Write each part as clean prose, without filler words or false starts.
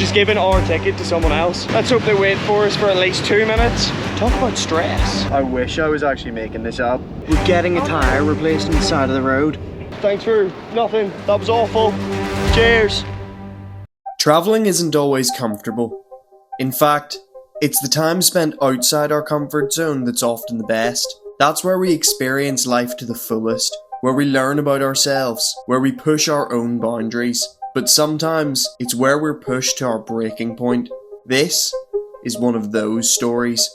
She's given our ticket to someone else. Let's hope they wait for us for at least 2 minutes. Talk about stress. I wish I was actually making this up. We're getting a tyre replaced on the side of the road. Thanks for nothing. That was awful. Cheers. Travelling isn't always comfortable. In fact, it's the time spent outside our comfort zone that's often the best. That's where we experience life to the fullest, where we learn about ourselves, where we push our own boundaries. But sometimes it's where we're pushed to our breaking point. This is one of those stories.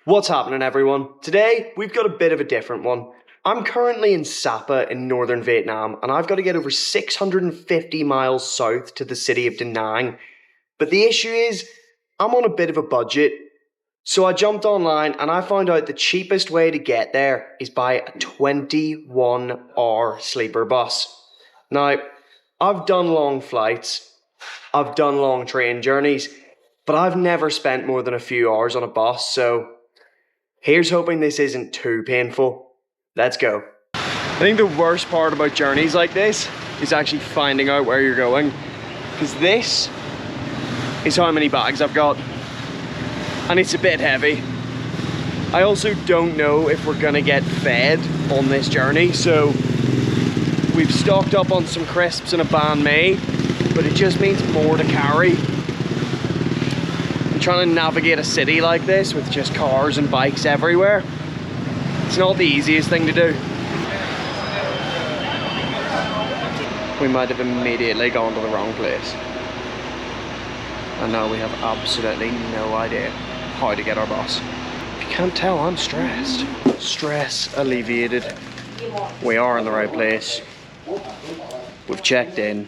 What's happening, everyone? Today, we've got a bit of a different one. I'm currently in Sapa in northern Vietnam, and I've got to get over 650 miles south to the city of Da Nang. But the issue is, I'm on a bit of a budget. So I jumped online and I found out the cheapest way to get there is by a 21-hour sleeper bus. Now, I've done long flights, I've done long train journeys, but I've never spent more than a few hours on a bus, so here's hoping this isn't too painful. Let's go. I think the worst part about journeys like this is actually finding out where you're going, because this is how many bags I've got, and it's a bit heavy. I also don't know if we're gonna get fed on this journey, so we've stocked up on some crisps and a banh mi, but it just means more to carry. I'm trying to navigate a city like this with just cars and bikes everywhere. It's not the easiest thing to do. We might have immediately gone to the wrong place. And now we have absolutely no idea how to get our bus. If you can't tell, I'm stressed. Stress alleviated. We are in the right place. We've checked in.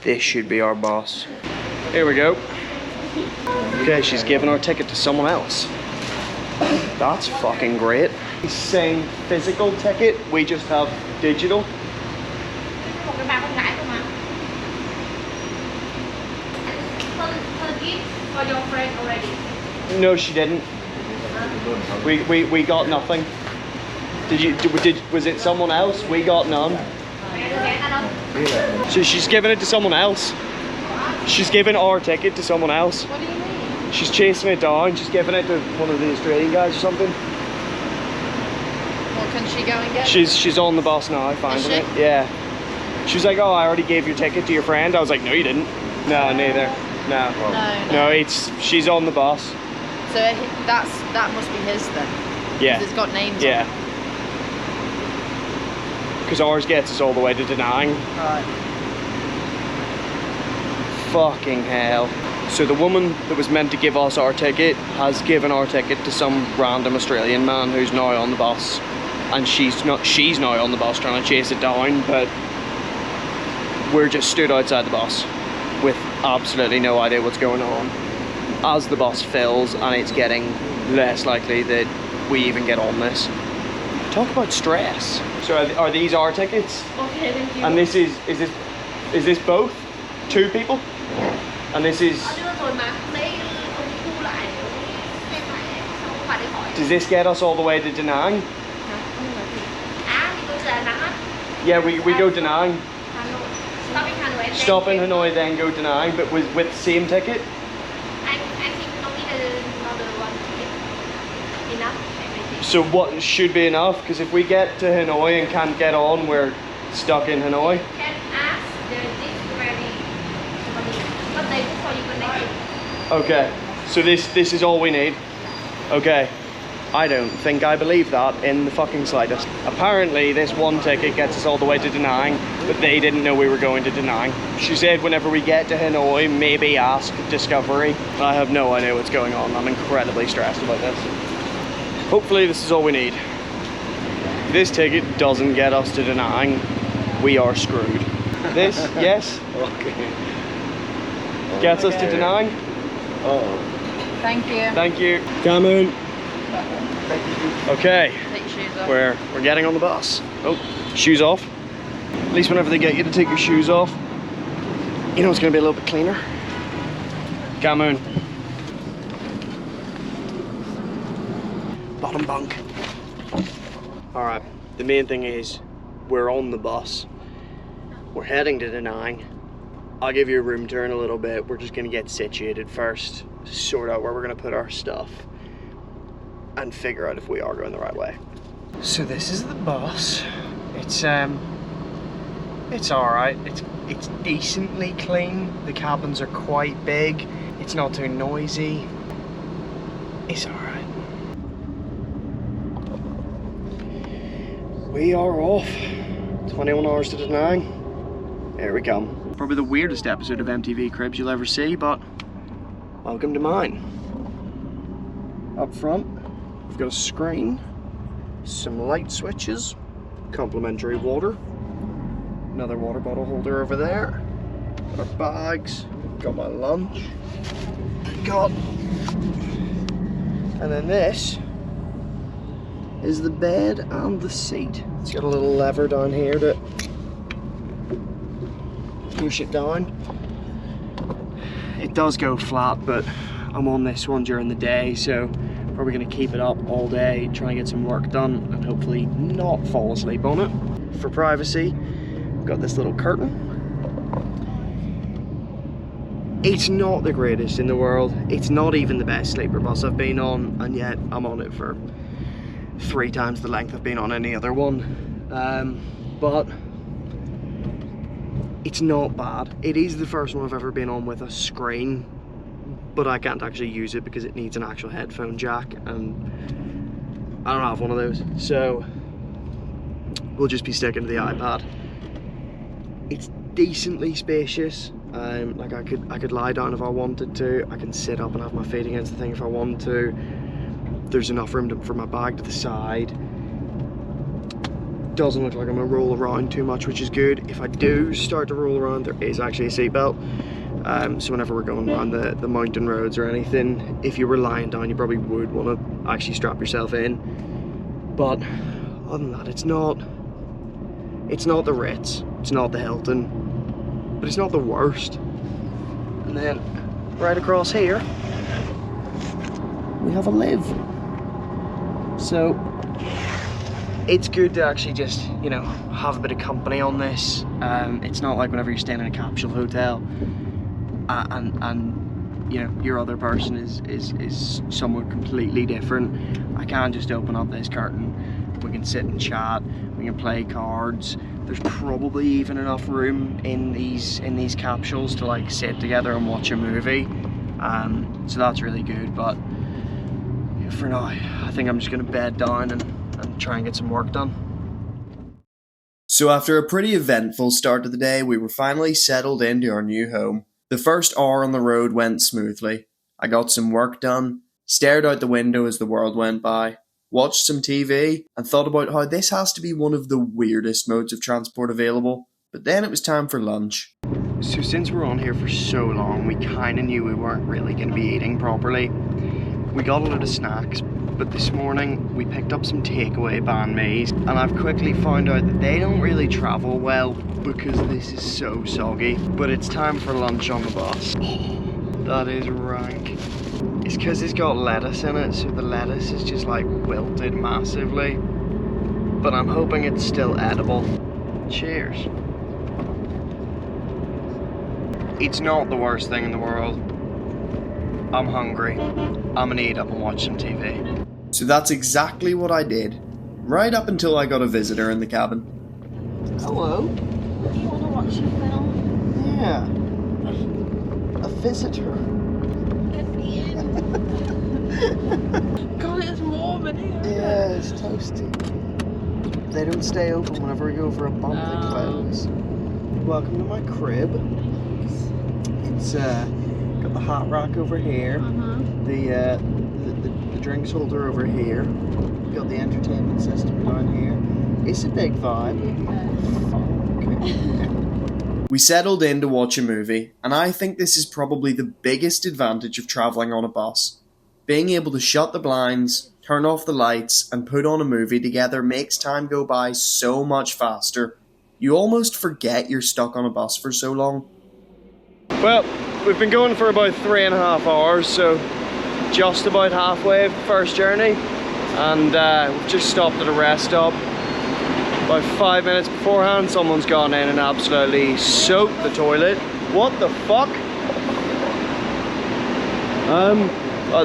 This should be our bus. Here we go. Okay, she's given our ticket to someone else. That's fucking great. Same physical ticket, we just have digital. No, she didn't. We got nothing. Was it someone else? We got none. So she's given it to someone else. She's given our ticket to someone else. What do you mean? She's chasing it down. She's giving it to one of the Australian guys or something. Well, can she go and get it? She's on the bus now, finding it. Yeah. She was like, oh, I already gave your ticket to your friend. I was like, no, you didn't. No, neither. No. No, she's on the bus. So that must be his then. Yeah. It's got names on Yeah. Because ours gets us all the way to Da Nang. Right. Fucking hell. So the woman that was meant to give us our ticket has given our ticket to some random Australian man who's now on the bus. And she's now on the bus trying to chase it down, but we're just stood outside the bus with absolutely no idea what's going on. As the bus fills and it's getting less likely that we even get on this. Talk about stress. So are these our tickets? Okay, thank you. And this is this both? 2 people? And this is... Does this get us all the way to Da Nang? Yeah, we go Da Nang. Stop in Hanoi, then go Da Nang, but with the same ticket? So what should be enough? Because if we get to Hanoi and can't get on, we're stuck in Hanoi. Okay, so this is all we need. Okay, I don't think I believe that in the fucking slightest. Apparently this one ticket gets us all the way to Da Nang, but they didn't know we were going to Da Nang. She said whenever we get to Hanoi, maybe ask Discovery. I have no idea what's going on. I'm incredibly stressed about this. Hopefully this is all we need. If this ticket doesn't get us to Da Nang, we are screwed. This, yes? Okay. Gets us to Da Nang? Oh. Thank you. Thank you. Come on. Okay. Take your shoes off. We're getting on the bus. Oh, shoes off. At least whenever they get you to take your shoes off, you know it's going to be a little bit cleaner. Come on. Bottom bunk. Alright, the main thing is we're on the bus. We're heading to Da Nang. I'll give you a room tour in a little bit. We're just gonna get situated first, sort out where we're gonna put our stuff, and figure out if we are going the right way. So this is the bus. It's alright. It's decently clean. The cabins are quite big. It's not too noisy. It's alright. We are off. 21 hours to Da Nang. Here we come. Probably the weirdest episode of MTV Cribs you'll ever see, but welcome to mine. Up front, we've got a screen, some light switches, complimentary water, another water bottle holder over there, got our bags, got my lunch, and then this is the bed and the seat. It's got a little lever down here to push it down. It does go flat, but I'm on this one during the day, so probably gonna keep it up all day, try and get some work done, and hopefully not fall asleep on it. For privacy, I've got this little curtain. It's not the greatest in the world. It's not even the best sleeper bus I've been on, and yet I'm on it for 3 times the length I've been on any other one. But it's not bad. It is the first one I've ever been on with a screen, but I can't actually use it because it needs an actual headphone jack, and I don't have one of those, so we'll just be sticking to the iPad. It's decently spacious. Like I could lie down if I wanted to. I can sit up and have my feet against the thing if I want to. There's enough room for my bag to the side. Doesn't look like I'm gonna roll around too much, which is good. If I do start to roll around, there is actually a seatbelt. So whenever we're going around the mountain roads or anything, if you were lying down, you probably would want to actually strap yourself in. But other than that, it's not the Ritz, it's not the Hilton, but it's not the worst. And then right across here, we have a live. So it's good to actually just, you know, have a bit of company on this. It's not like whenever you're staying in a capsule hotel and you know, your other person is someone completely different. I can just open up this curtain, we can sit and chat, we can play cards. There's probably even enough room in these capsules to like sit together and watch a movie. So that's really good, but for now, I think I'm just gonna bed down and try and get some work done. So after a pretty eventful start to the day, we were finally settled into our new home. The first hour on the road went smoothly. I got some work done, stared out the window as the world went by, watched some TV, and thought about how this has to be one of the weirdest modes of transport available. But then it was time for lunch. So since we're on here for so long, we kind of knew we weren't really going to be eating properly. We got a lot of snacks, but this morning we picked up some takeaway banh mi's, and I've quickly found out that they don't really travel well because this is so soggy. But it's time for lunch on the bus. That is rank. It's because it's got lettuce in it, so the lettuce is just like wilted massively. But I'm hoping it's still edible. Cheers. It's not the worst thing in the world. I'm hungry. I'm gonna eat up and watch some TV. So that's exactly what I did, right up until I got a visitor in the cabin. Hello? Do you want to watch your film? Yeah. A visitor. Let me in. God, it's warm in here. Yeah, it's toasty. They don't stay open whenever we go for a bump, they close. Welcome to my crib. It's got the hot rack over here, the drinks holder over here, got the entertainment system down here. It's a big vibe. Fuck. We settled in to watch a movie, and I think this is probably the biggest advantage of travelling on a bus. Being able to shut the blinds, turn off the lights, and put on a movie together makes time go by so much faster. You almost forget you're stuck on a bus for so long. Well, we've been going for about 3.5 hours, so just about halfway of the first journey, and we've just stopped at a rest stop. About 5 minutes beforehand, someone's gone in and absolutely soaked the toilet. What the fuck?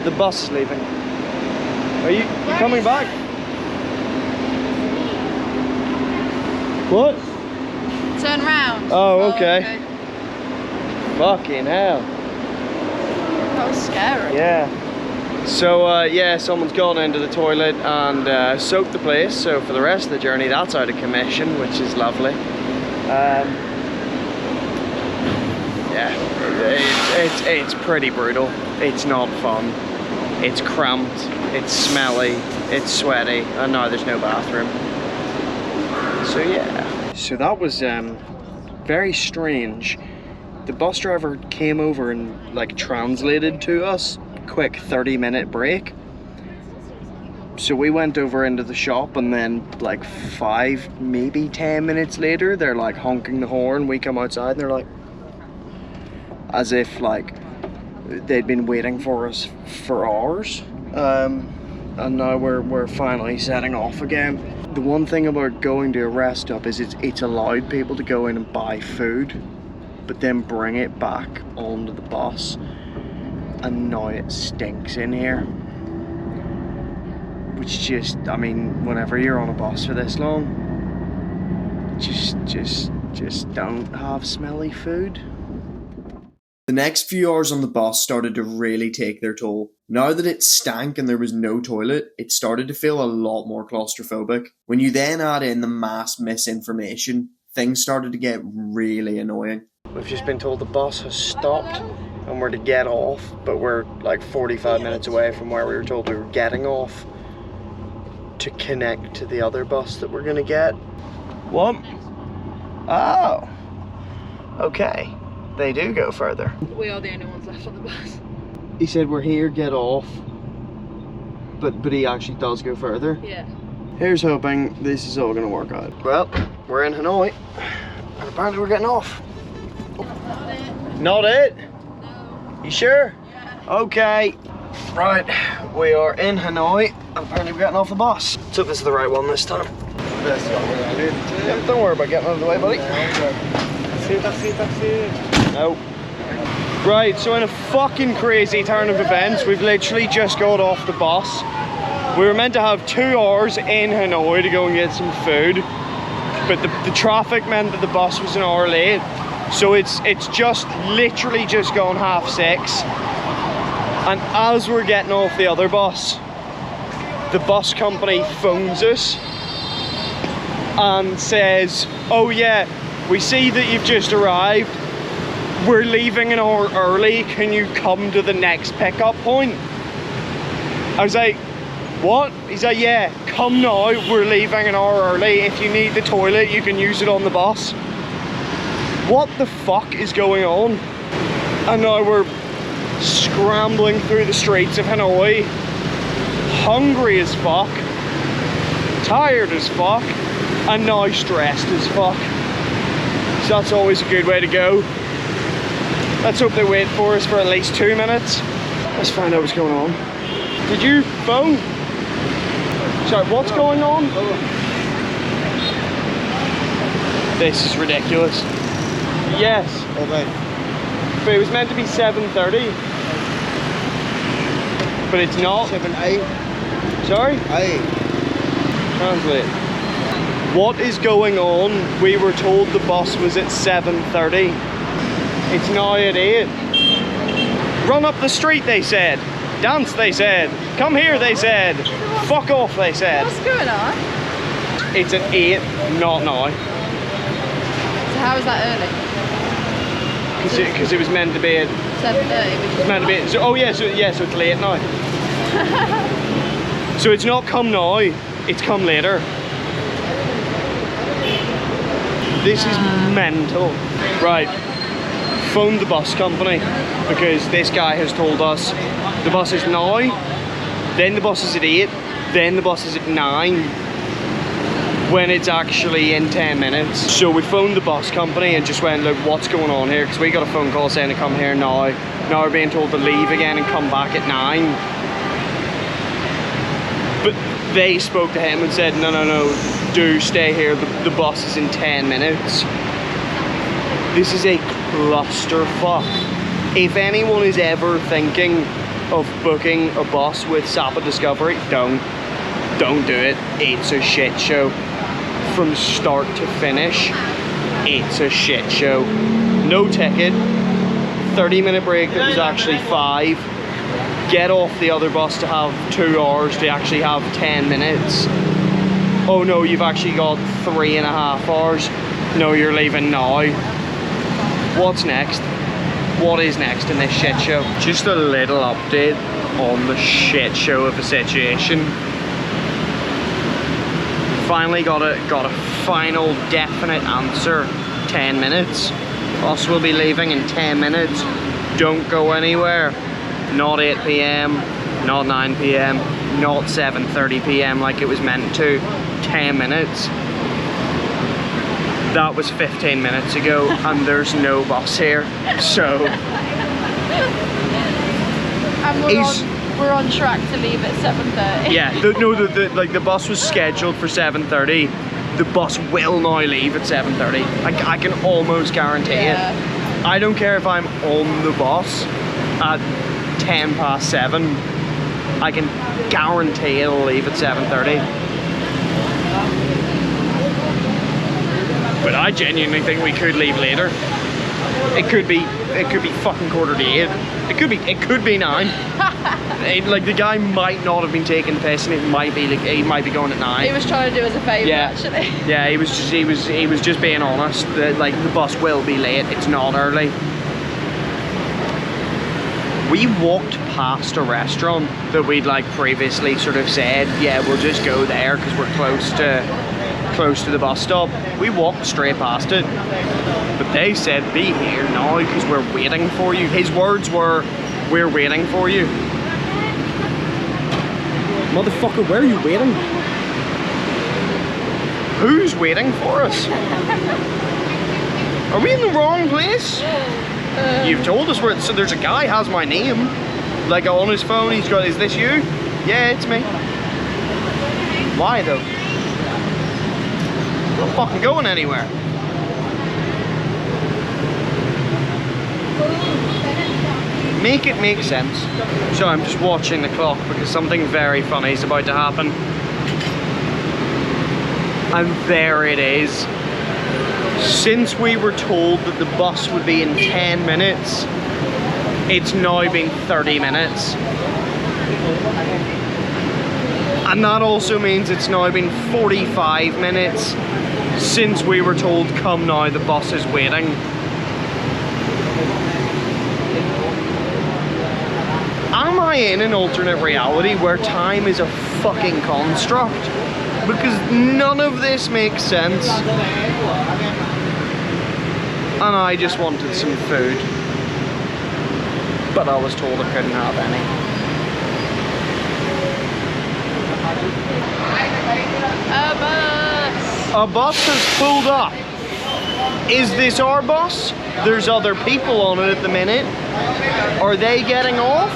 The bus is leaving. Are you coming back? What? Turn round. Oh, okay. Fucking hell. That was scary. Yeah. So, yeah, someone's gone into the toilet and soaked the place. So for the rest of the journey, that's out of commission, which is lovely. Yeah, it's pretty brutal. It's not fun. It's cramped. It's smelly. It's sweaty. And now there's no bathroom. So yeah. So that was very strange. The bus driver came over and like translated to us. Quick 30-minute break. So we went over into the shop, and then like 5, maybe 10 minutes later, they're like honking the horn. We come outside and they're like, as if like they'd been waiting for us for hours. And now we're finally setting off again. The one thing about going to a rest stop is it's allowed people to go in and buy food, but then bring it back onto the bus. And now it stinks in here. Which just, I mean, whenever you're on a bus for this long, just don't have smelly food. The next few hours on the bus started to really take their toll. Now that it stank and there was no toilet, it started to feel a lot more claustrophobic. When you then add in the mass misinformation, things started to get really annoying. We've just been told the bus has stopped and we're to get off, but we're like 45 minutes away from where we were told we were getting off to connect to the other bus that we're gonna get. What? Oh, okay. They do go further. We are the only ones left on the bus. He said we're here, get off, but he actually does go further. Yeah. Here's hoping this is all gonna work out. Well, we're in Hanoi, and apparently we're getting off. Not it. Not it? No. You sure? Yeah. Okay. Right, we are in Hanoi, and apparently we're getting off the bus. Let's hope this is the right one this time. Yeah, don't worry about getting out of the way, buddy. No. Right, so in a fucking crazy turn of events, we've literally just got off the bus. We were meant to have 2 hours in Hanoi to go and get some food, but the traffic meant that the bus was an hour late. So it's just literally just gone 6:30. And as we're getting off the other bus, the bus company phones us and says, oh yeah, we see that you've just arrived. We're leaving an hour early. Can you come to the next pickup point? I was like, what? He's like, yeah, come now. We're leaving an hour early. If you need the toilet, you can use it on the bus. What the fuck is going on? And now we're scrambling through the streets of Hanoi, hungry as fuck, tired as fuck, and now stressed as fuck. So that's always a good way to go. Let's hope they wait for us for at least 2 minutes. Let's find out what's going on. Did you phone? Sorry, what's going on? This is ridiculous. Yes. Okay. But it was meant to be 7:30. But it's not. 7-8. Sorry? 8. Translate. What is going on? We were told the bus was at 7:30. It's now at 8. Run up the street, they said. Dance, they said. Come here, they said. Fuck off, they said. What's going on? It's at 8, not now. So how is that early? Because it was meant to be at 7:30. It's meant to be. So, oh yeah, so it's late now. So it's not come now, it's come later. This is mental. Right, phoned the bus company because this guy has told us the bus is now, then the bus is at 8, then the bus is at 9. When it's actually in 10 minutes. So we phoned the bus company and just went, look, what's going on here? Because we got a phone call saying to come here now. Now we're being told to leave again and come back at 9. But they spoke to him and said, no, do stay here. The bus is in 10 minutes. This is a clusterfuck. If anyone is ever thinking of booking a bus with Sapa Discovery, don't do it. It's a shit show. From start to finish, it's a shit show. No ticket, 30-minute break that was actually 5. Get off the other bus to have 2 hours, to actually have 10 minutes. Oh no, you've actually got 3.5 hours. No, you're leaving now. What's next? What is next in this shit show? Just a little update on the shit show of a situation. Finally got a final definite answer. 10 minutes. Bus will be leaving in 10 minutes. Don't go anywhere. Not 8 p.m, not 9 p.m, not 7:30 p.m. like it was meant to. 10 minutes. That was 15 minutes ago, and there's no bus here. So And we're on track to leave at 7:30. yeah, the bus was scheduled for 7:30. The bus will now leave at 7:30. I can almost guarantee it. I don't care if I'm on the bus at 7:10. I can guarantee it'll leave at 7:30. But I genuinely think we could leave later. It could be fucking 7:45. It could be 9. Like, the guy might not have been taking the piss, and it might be like he might be going at 9. He was trying to do us a favour, actually. Yeah, he was just being honest. That, like, the bus will be late. It's not early. We walked past a restaurant that we'd like previously sort of said, yeah, we'll just go there because we're close to the bus stop. We walked straight past it, but they said, be here now because we're waiting for you. His words were, we're waiting for you. Motherfucker, where are you waiting? Who's waiting for us? Are we in the wrong place? You've told us where, so there's a guy has my name, like on his phone. He's got, is this you? Yeah, it's me. Why though? I'm not fucking going anywhere. Make it make sense. So I'm just watching the clock because something very funny is about to happen. And there it is. Since we were told that the bus would be in 10 minutes, it's now been 30 minutes. And that also means it's now been 45 minutes since we were told, come now, the bus is waiting. Am I in an alternate reality where time is a fucking construct? Because none of this makes sense. And I just wanted some food. But I was told I couldn't have any. A bus! A bus has pulled up. Is this our bus? There's other people on it at the minute. Are they getting off?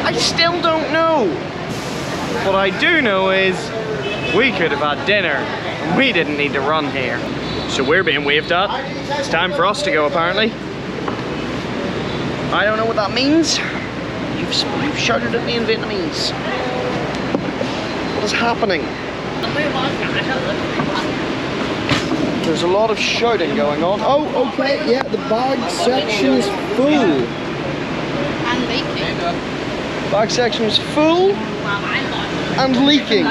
I still don't know. What I do know is we could have had dinner. We didn't need to run here. So we're being waved at. It's time for us to go, apparently. I don't know what that means. You've shouted at me in Vietnamese. What is happening? There's a lot of shouting going on. Oh, okay, yeah, the bag section is full. And leaking. Bag section is full and leaking.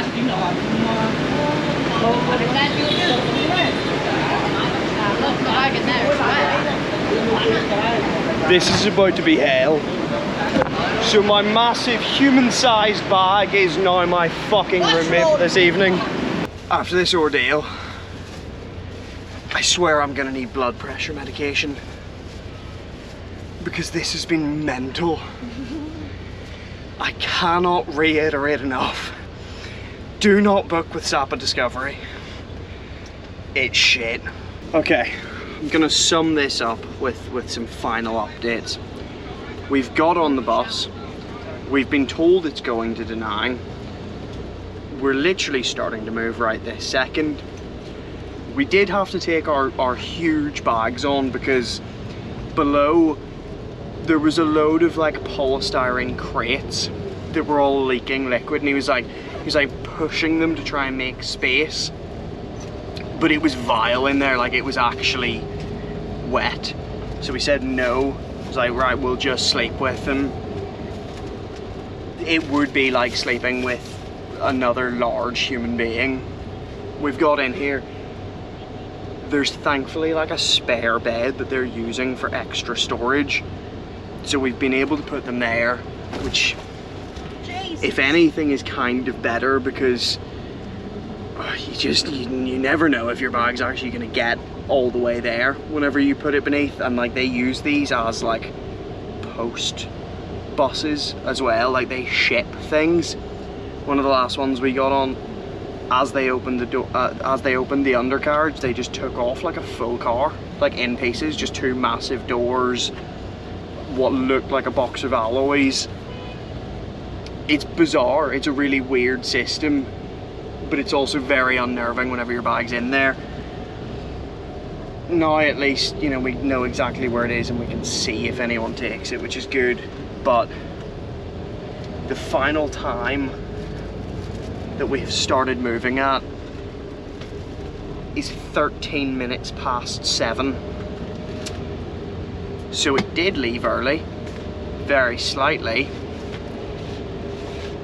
This is about to be hell. So my massive human-sized bag is now my fucking roommate this evening. After this ordeal, I swear I'm gonna need blood pressure medication. Because this has been mental. I cannot reiterate enough. Do not book with Sapa Discovery. It's shit. Okay, I'm gonna sum this up with some final updates. We've got on the bus. We've been told it's going to Da Nang. We're literally starting to move right this second. We did have to take our huge bags on because below there was a load of like polystyrene crates that were all leaking liquid, and he was like pushing them to try and make space, but it was vile in there, like it was actually wet. So we said no. I was like, right, we'll just sleep with them. It would be like sleeping with another large human being. We've got in here, there's thankfully like a spare bed that they're using for extra storage, so we've been able to put them there, which if anything is kind of better, because you never know if your bag's actually going to get all the way there whenever you put it beneath. And like they use these as like post buses as well, like they ship things. One of the last ones we got on, as they opened the door, as they opened the undercarriage, they just took off like a full car, like in pieces, just two massive doors, what looked like a box of alloys. It's bizarre, it's a really weird system, but it's also very unnerving whenever your bag's in there. Now at least, you know, we know exactly where it is and we can see if anyone takes it, which is good. But the final time that we've started moving at is 13 minutes past 7. So it did leave early, very slightly,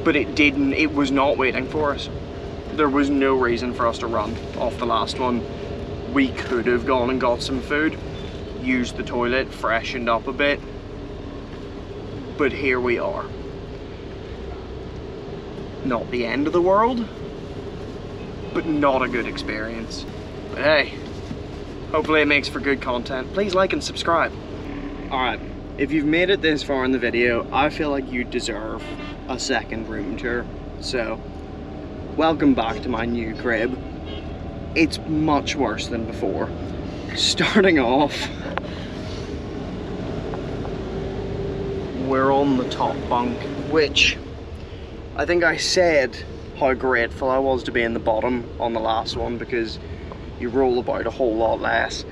but it was not waiting for us. There was no reason for us to run off the last one. We could have gone and got some food, used the toilet, freshened up a bit, but here we are. Not the end of the world, but not a good experience. But hey, hopefully it makes for good content. Please like and subscribe. Alright, if you've made it this far in the video, I feel like you deserve a second room tour. So, welcome back to my new crib. It's much worse than before. Starting off, we're on the top bunk, which I think I said how grateful I was to be in the bottom on the last one, because you roll about a whole lot less.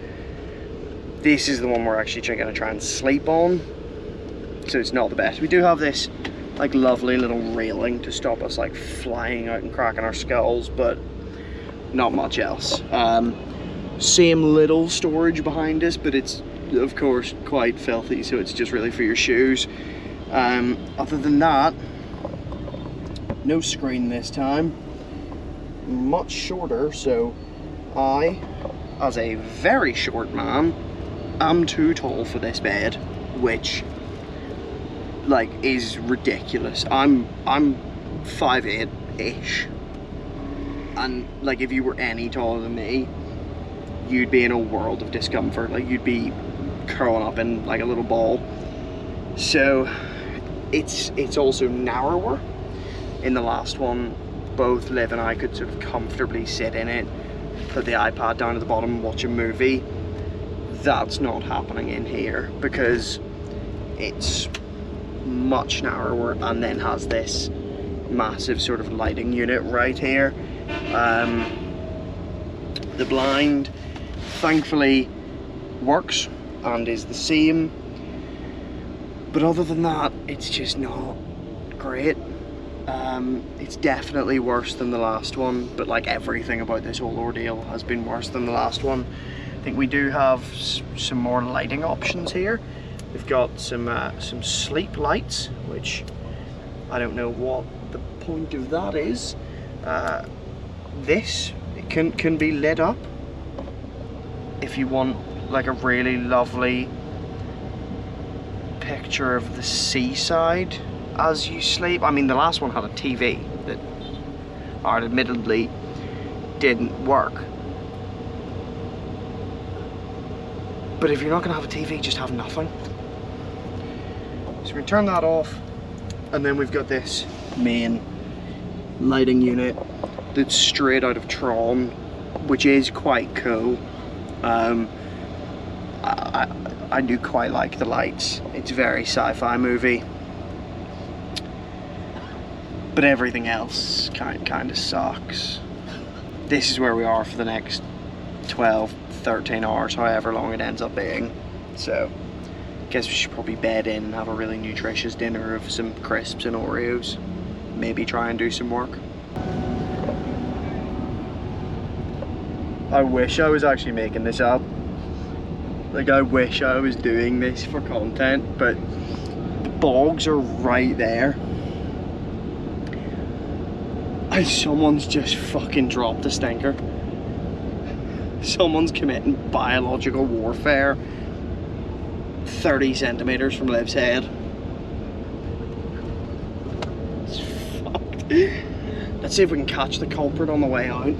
This is the one we're actually going to try and sleep on, so it's not the best. We do have this like lovely little railing to stop us like flying out and cracking our skulls, but not much else. Same little storage behind us, but it's of course quite filthy, so it's just really for your shoes. Other than that, no screen this time, much shorter, so I, as a very short man, am too tall for this bed, which like is ridiculous. I'm 5'8"-ish, and like if you were any taller than me, you'd be in a world of discomfort. Like you'd be curling up in like a little ball. So it's also narrower. In the last one, both Liv and I could sort of comfortably sit in it, put the iPad down at the bottom and watch a movie. That's not happening in here because it's much narrower and then has this massive sort of lighting unit right here. The blind thankfully works and is the same, but other than that, it's just not great. It's definitely worse than the last one, but like everything about this whole ordeal has been worse than the last one. I think we do have some more lighting options here. We've got some sleep lights, which I don't know what the point of that is. This can be lit up if you want like a really lovely picture of the seaside as you sleep. I mean, the last one had a TV that admittedly didn't work, but if you're not going to have a TV, just have nothing. So we turn that off, and then we've got this main lighting unit that's straight out of Tron, which is quite cool. I do quite like the lights. It's very sci-fi movie, but everything else kind of sucks. This is where we are for the next 12, 13 hours, however long it ends up being. So, guess we should probably bed in and have a really nutritious dinner of some crisps and Oreos. Maybe try and do some work. I wish I was actually making this up. Like, I wish I was doing this for content, but the bogs are right there. Someone's just fucking dropped a stinker. Someone's committing biological warfare 30 centimeters from Liv's head. It's fucked. Let's see if we can catch the culprit on the way out.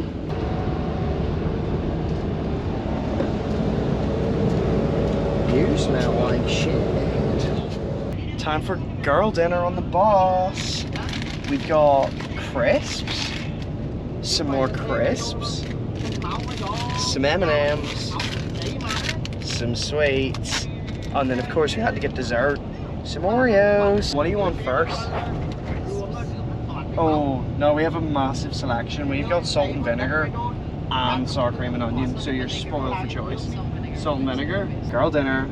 You smell like shit. Time for girl dinner on the bus. We've got crisps, some more crisps, some M&Ms, some sweets, and then of course we had to get dessert, some Oreos. What do you want first? Oh no, we have a massive selection. We've got salt and vinegar and sour cream and onion, so you're spoiled for choice. Salt and vinegar, girl dinner.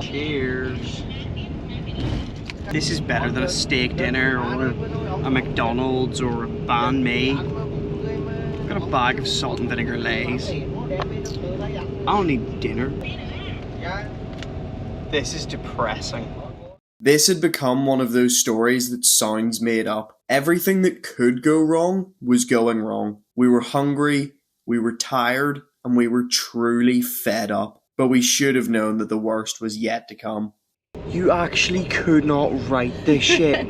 Cheers. This is better than a steak dinner or a McDonald's or a banh mi. I've got a bag of salt and vinegar Lays. I don't need dinner. This is depressing. This had become one of those stories that sounds made up. Everything that could go wrong was going wrong. We were hungry, we were tired, and we were truly fed up. But we should have known that the worst was yet to come. You actually could not write this shit.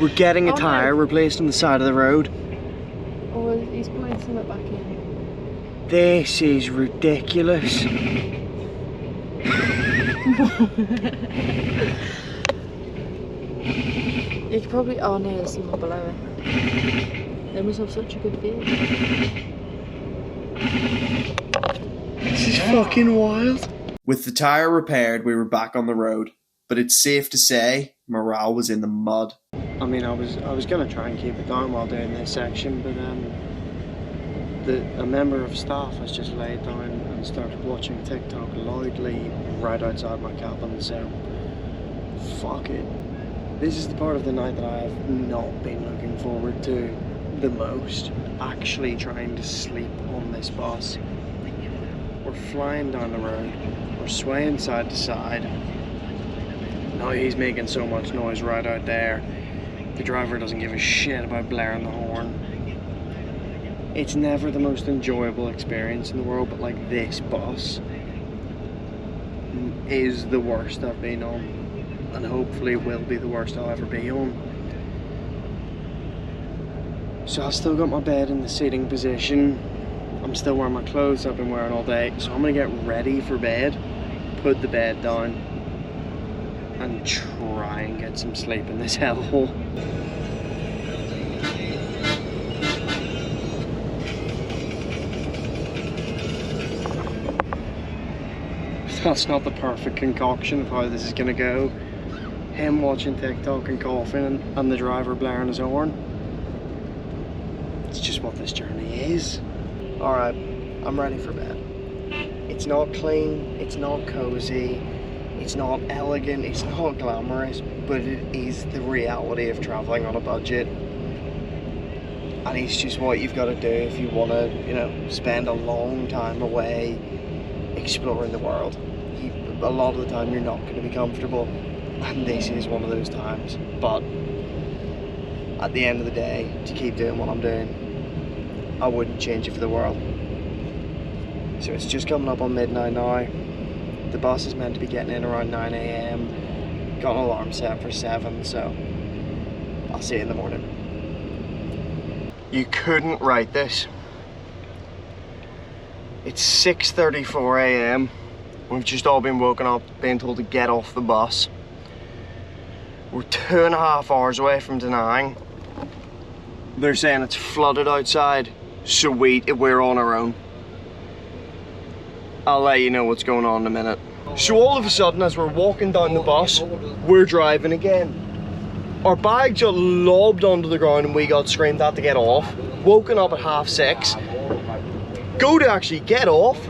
We're getting a tyre replaced on the side of the road. Oh, he's putting something back in. This is ridiculous. You could probably, oh no, there's someone below it. They must have such a good view. This is fucking wild. With the tyre repaired, we were back on the road. But it's safe to say, morale was in the mud. I mean, I was gonna try and keep it down while doing this section, but a member of staff has just laid down and started watching TikTok loudly right outside my cabin, so fuck it. This is the part of the night that I have not been looking forward to the most. Actually trying to sleep on this bus. We're flying down the road, we're swaying side to side. Now he's making so much noise right out there. The driver doesn't give a shit about blaring the horn. It's never the most enjoyable experience in the world, but like this bus is the worst I've been on, and hopefully will be the worst I'll ever be on. So I've still got my bed in the seating position. I'm still wearing my clothes I've been wearing all day, so I'm gonna get ready for bed, put the bed down, and try and get some sleep in this hellhole. That's not the perfect concoction of how this is gonna go. Him watching TikTok and coughing and the driver blaring his horn. It's just what this journey is. Alright, I'm ready for bed. It's not clean, it's not cozy, it's not elegant, it's not glamorous, but it is the reality of travelling on a budget. And it's just what you've got to do if you want to, you know, spend a long time away exploring the world. A lot of the time you're not going to be comfortable, and this is one of those times. But at the end of the day, to keep doing what I'm doing, I wouldn't change it for the world. So it's just coming up on midnight now. The bus is meant to be getting in around 9 AM. Got an alarm set for 7, so I'll see you in the morning. You couldn't write this. It's 6:34 AM. We've just all been woken up, being told to get off the bus. We're 2.5 hours away from Da Nang. They're saying it's flooded outside, so we're on our own. I'll let you know what's going on in a minute. So all of a sudden, as we're walking down the bus, we're driving again. Our bag just lobbed onto the ground and we got screamed at to get off. Woken up at 6:30. Go to actually get off.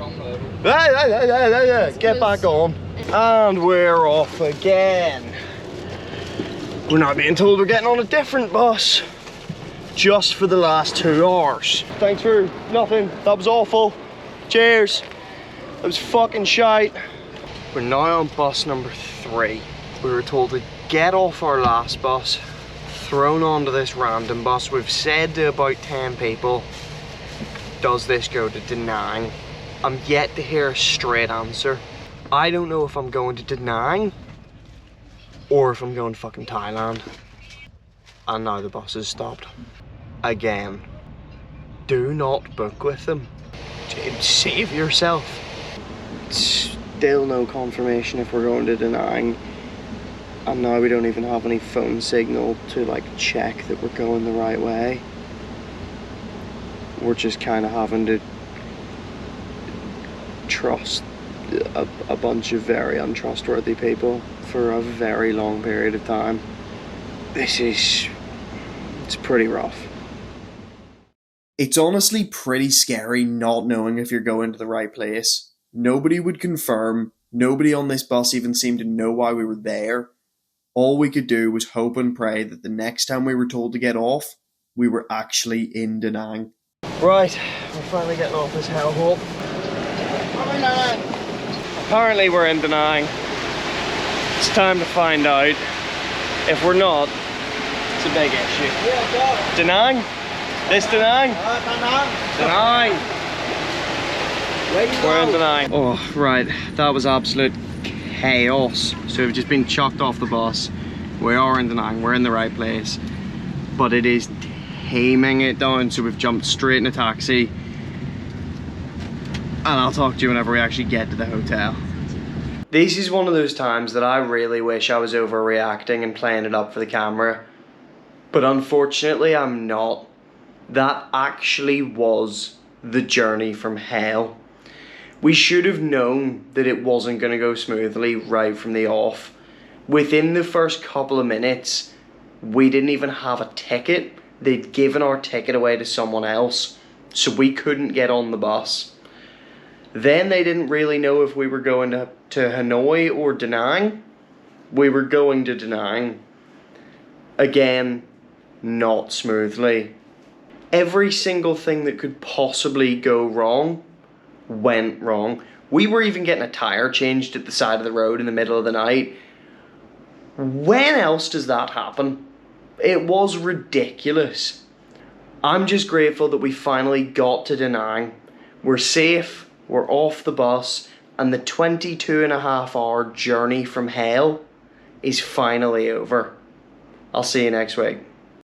Get back on. And we're off again. We're now being told we're getting on a different bus. Just for the last 2 hours. Thanks for nothing. That was awful. Cheers. That was fucking shite. We're now on bus number 3. We were told to get off our last bus, thrown onto this random bus. We've said to about 10 people, does this go to Da Nang? I'm yet to hear a straight answer. I don't know if I'm going to Da Nang or if I'm going to fucking Thailand. And now the bus has stopped. Again. Do not book with them. Save yourself. Still no confirmation if we're going to Da Nang. And now we don't even have any phone signal to like check that we're going the right way. We're just kind of having to trust a bunch of very untrustworthy people for a very long period of time. It's pretty rough. It's honestly pretty scary not knowing if you're going to the right place. Nobody would confirm. Nobody on this bus even seemed to know why we were there. All we could do was hope and pray that the next time we were told to get off, we were actually in Da Nang. Right, we're finally getting off this hellhole. Apparently we're in Da Nang. It's time to find out. If we're not, it's a big issue. Da Nang? This Da Nang? Da Nang! We're in Da Nang. Oh, right, that was absolute chaos. So we've just been chucked off the bus. We are in Da Nang, we're in the right place. But it is taming it down, so we've jumped straight in a taxi. And I'll talk to you whenever we actually get to the hotel. This is one of those times that I really wish I was overreacting and playing it up for the camera. But unfortunately I'm not. That actually was the journey from hell. We should have known that it wasn't going to go smoothly right from the off. Within the first couple of minutes, we didn't even have a ticket. They'd given our ticket away to someone else, so we couldn't get on the bus. Then they didn't really know if we were going to Hanoi or Da Nang. We were going to Da Nang. Again, not smoothly. Every single thing that could possibly go wrong went wrong. We were even getting a tire changed at the side of the road in the middle of the night. When else does that happen? It was ridiculous. I'm just grateful that we finally got to Da Nang. We're safe, we're off the bus, and the 22.5-hour journey from hell is finally over. I'll see you next week.